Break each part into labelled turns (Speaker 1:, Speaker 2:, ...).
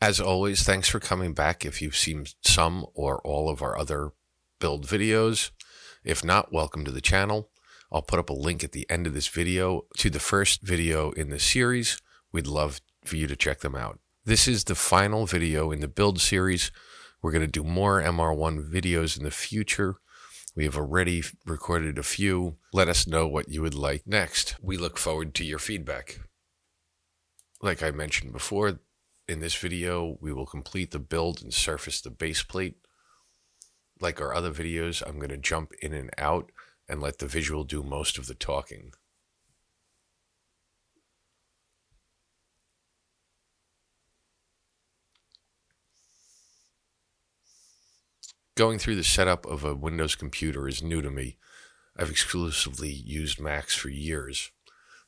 Speaker 1: As always, thanks for coming back if you've seen some or all of our other build videos. If not, welcome to the channel. I'll put up a link at the end of this video to the first video in the series. We'd love for you to check them out. This is the final video in the build series. We're going to do more MR1 videos in the future. We have already recorded a few. Let us know what you would like next. We look forward to your feedback. Like I mentioned before, in this video, we will complete the build and surface the base plate. Like our other videos, I'm going to jump in and out and let the visual do most of the talking. Going through the setup of a Windows computer is new to me. I've exclusively used Macs for years.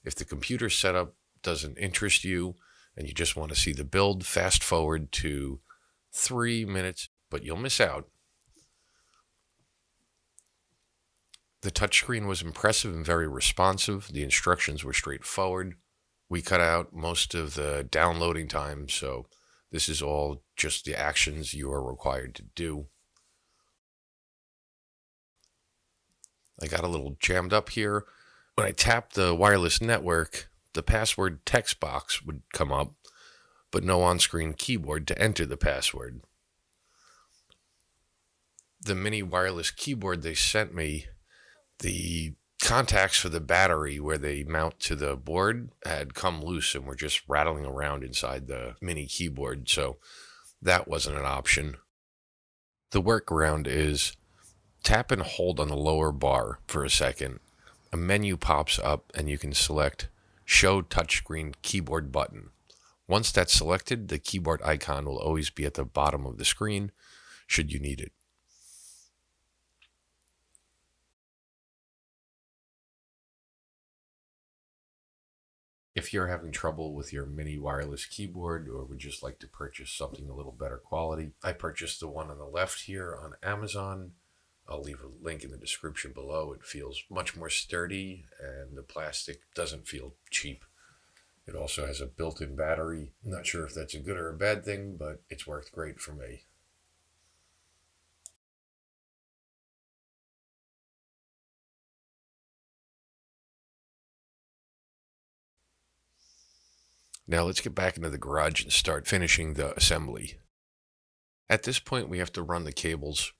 Speaker 1: If the computer setup doesn't interest you and you just want to see the build, fast forward to 3 minutes, but you'll miss out. The touchscreen was impressive and very responsive. The instructions were straightforward. We cut out most of the downloading time, so this is all just the actions you are required to do. I got a little jammed up here. When I tapped the wireless network, the password text box would come up, but no on-screen keyboard to enter the password. The mini wireless keyboard they sent me, the contacts for the battery where they mount to the board had come loose and were just rattling around inside the mini keyboard, so that wasn't an option. The workaround is tap and hold on the lower bar for a second. A menu pops up and you can select Show Touchscreen Keyboard button. Once that's selected, the keyboard icon will always be at the bottom of the screen should you need it. If you're having trouble with your mini wireless keyboard or would just like to purchase something a little better quality, I purchased the one on the left here on Amazon. I'll leave a link in the description below. It feels much more sturdy and the plastic doesn't feel cheap. It also has a built-in battery. I'm not sure if that's a good or a bad thing, but it's worked great for me. Now let's get back into the garage and start finishing the assembly. At this point, we have to run the cables.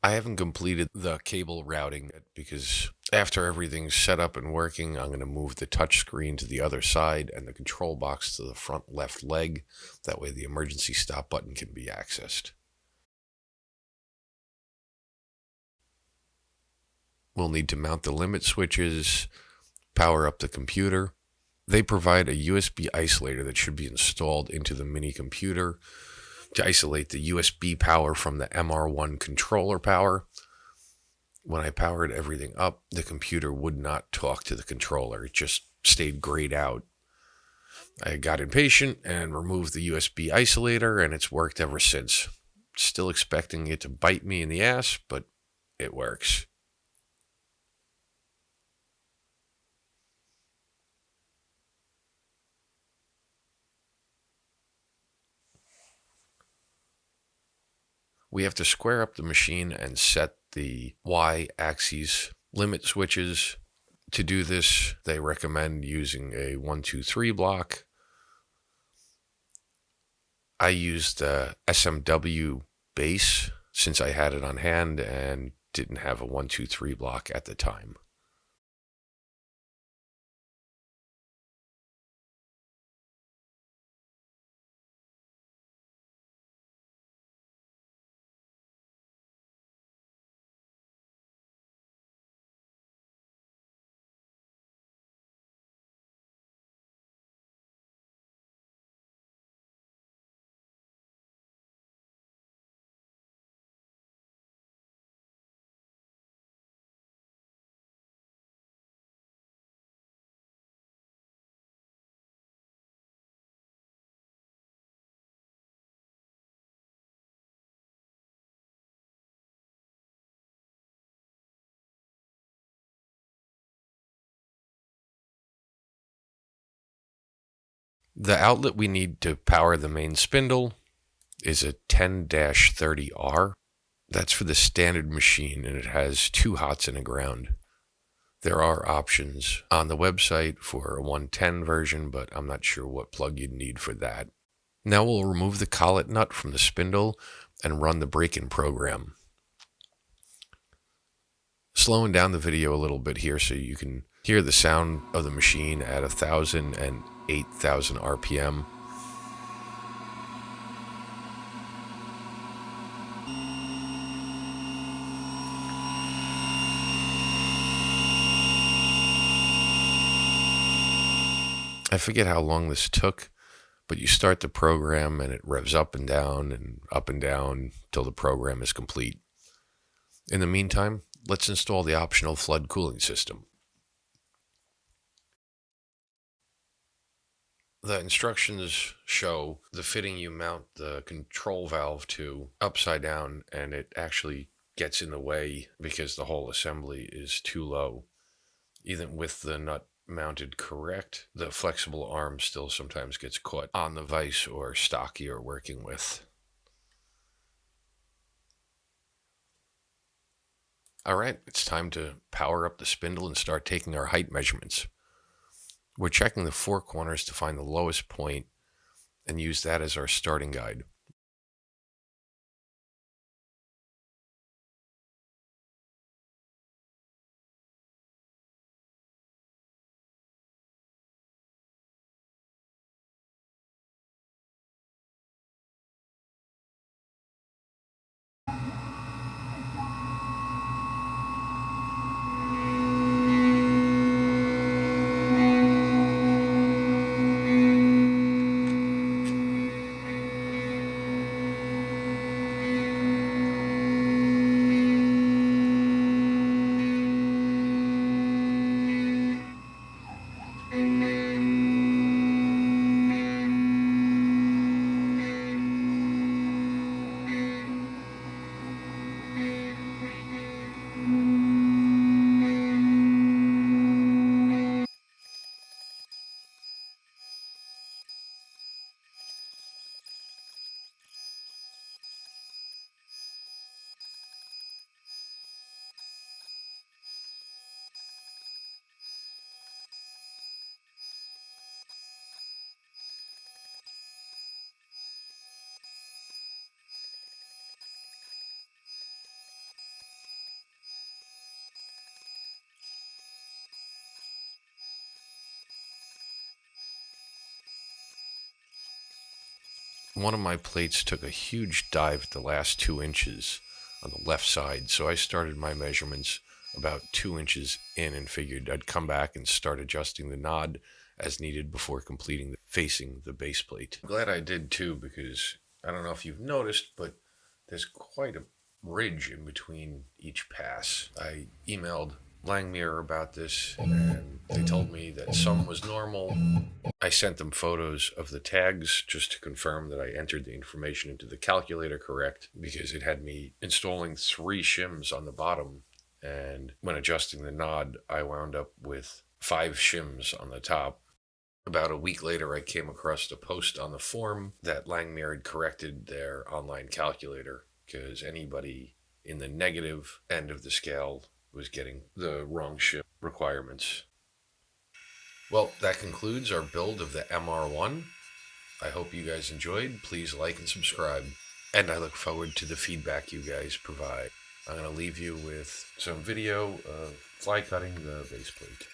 Speaker 1: I haven't completed the cable routing yet because after everything's set up and working, I'm going to move the touch screen to the other side and the control box to the front left leg. That way the emergency stop button can be accessed. We'll need to mount the limit switches, power up the computer. They provide a USB isolator that should be installed into the mini computer to isolate the USB power from the MR1 controller power. When I powered everything up, the computer would not talk to the controller. It just stayed grayed out. I got impatient and removed the USB isolator, and it's worked ever since. Still expecting it to bite me in the ass, but it works. We have to square up the machine and set the Y-axis limit switches. To do this, they recommend using a 1, 2, 3 block. I used the SMW base since I had it on hand and didn't have a 1, 2, 3 block at the time. The outlet we need to power the main spindle is a 10-30R. That's for the standard machine, and it has 2 hots and a ground. There are options on the website for a 110 version, but I'm not sure what plug you'd need for that. Now we'll remove the collet nut from the spindle and run the break-in program. Slowing down the video a little bit here so you can hear the sound of the machine at 1,000 and 8,000 RPM. I forget how long this took, but you start the program and it revs up and down till the program is complete. In the meantime, let's install the optional flood cooling system. The instructions show the fitting you mount the control valve to upside down, and it actually gets in the way because the whole assembly is too low. Even with the nut mounted correct, the flexible arm still sometimes gets caught on the vise or stock you're working with. All right, it's time to power up the spindle and start taking our height measurements. We're checking the 4 corners to find the lowest point and use that as our starting guide. One of my plates took a huge dive at the last 2 inches on the left side, so I started my measurements about 2 inches in and figured I'd come back and start adjusting the nod as needed before completing facing the base plate. I'm glad I did too, because I don't know if you've noticed, but there's quite a ridge in between each pass. I emailed Langmuir about this, and they told me that some was normal. I sent them photos of the tags just to confirm that I entered the information into the calculator correct, because it had me installing 3 shims on the bottom, and when adjusting the nod, I wound up with 5 shims on the top. About a week later, I came across a post on the forum that Langmuir had corrected their online calculator, because anybody in the negative end of the scale was getting the wrong shim requirements. Well, that concludes our build of the MR1. I hope you guys enjoyed. Please like and subscribe. And I look forward to the feedback you guys provide. I'm going to leave you with some video of fly cutting the base plate.